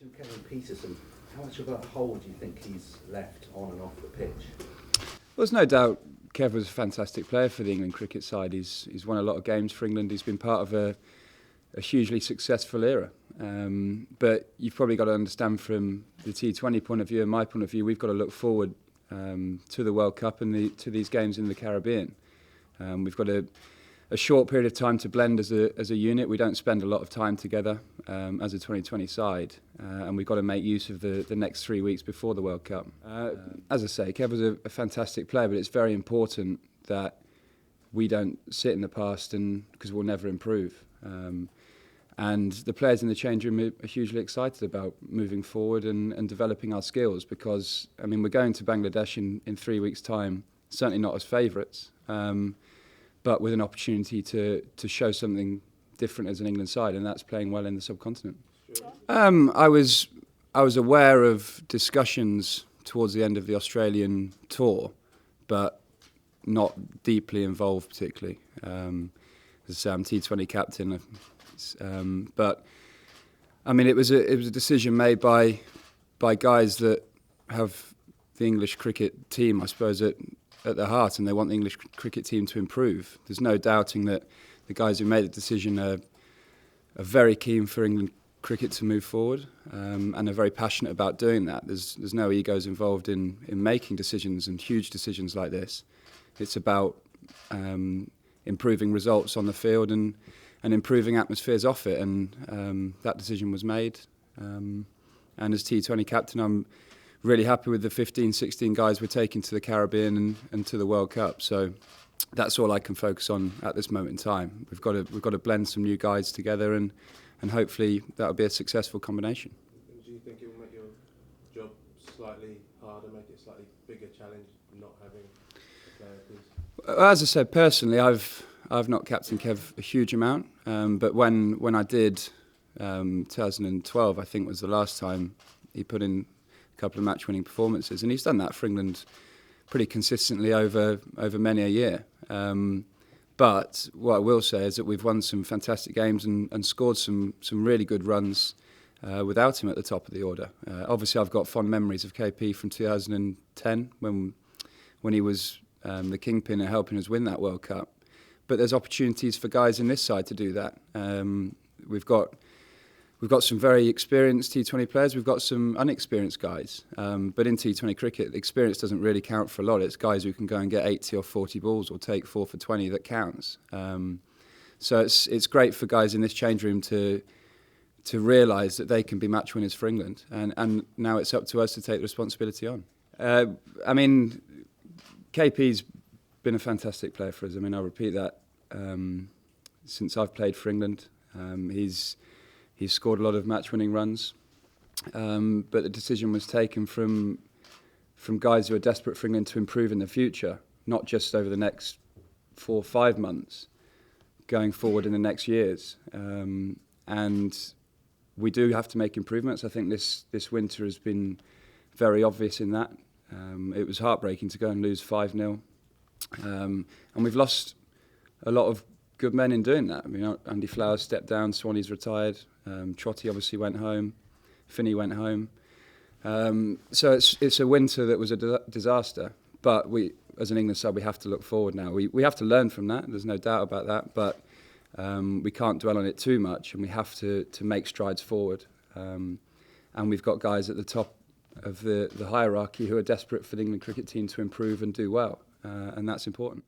Kevin Peterson, how much of a hold do you think he's left on and off the pitch? Well, there's no doubt Kev was a fantastic player for the England cricket side. He's won a lot of games for England. He's been part of a hugely successful era. But you've probably got to understand from the T20 point of view and my point of view, we've got to look forward to the World Cup and to these games in the Caribbean. We've got a short period of time to blend as a unit. We don't spend a lot of time together as a 2020 side, and we've got to make use of the next 3 weeks before the World Cup. As I say, Kev was a fantastic player, but it's very important that we don't sit in the past, because we'll never improve. And the players in the change room are hugely excited about moving forward and developing our skills, because I mean, we're going to Bangladesh in 3 weeks' time, certainly not as favourites, but with an opportunity to show something different as an England side, and that's playing well in the subcontinent. I was aware of discussions towards the end of the Australian tour, but not deeply involved particularly. As I say, I'm T20 captain, but I mean, it was a decision made by guys that have the English cricket team, I suppose, at their heart, and they want the English cricket team to improve. There's no doubting that the guys who made the decision are very keen for England cricket to move forward, and are very passionate about doing that. There's no egos involved in making decisions, and huge decisions like this. It's about improving results on the field and improving atmospheres off it, and that decision was made. And as T20 captain, I'm really happy with the 15, 16 guys we're taking to the Caribbean and to the World Cup. So that's all I can focus on at this moment in time. We've got to blend some new guys together, and hopefully that'll be a successful combination. Do you think it will make your job slightly harder, make it a slightly bigger challenge, not having a player piece? As I said, personally, I've not captained Kev a huge amount, but when I did, 2012, I think was the last time, he put in a couple of match-winning performances, and he's done that for England pretty consistently over many a year. But what I will say is that we've won some fantastic games and scored some really good runs without him at the top of the order. Obviously, I've got fond memories of KP from 2010 when he was the kingpin and helping us win that World Cup. But there's opportunities for guys in this side to do that. We've got some very experienced T20 players. We've got some unexperienced guys. But in T20 cricket, experience doesn't really count for a lot. It's guys who can go and get 80 or 40 balls or take 4 for 20 that counts. So it's great for guys in this change room to realise that they can be match winners for England. And now it's up to us to take the responsibility on. I mean, KP's been a fantastic player for us. I mean, I'll repeat that. Since I've played for England, he's scored a lot of match-winning runs, but the decision was taken from guys who are desperate for England to improve in the future, not just over the next 4 or 5 months, going forward in the next years. And we do have to make improvements. I think this winter has been very obvious in that. It was heartbreaking to go and lose 5-0, and we've lost a lot of good men in doing that. I mean, Andy Flowers stepped down, Swanee's retired, Trotty obviously went home, Finney went home. So it's a winter that was a disaster. But we, as an England side, we have to look forward now. We have to learn from that, there's no doubt about that, but we can't dwell on it too much, and we have to make strides forward. And we've got guys at the top of the hierarchy who are desperate for the England cricket team to improve and do well, and that's important.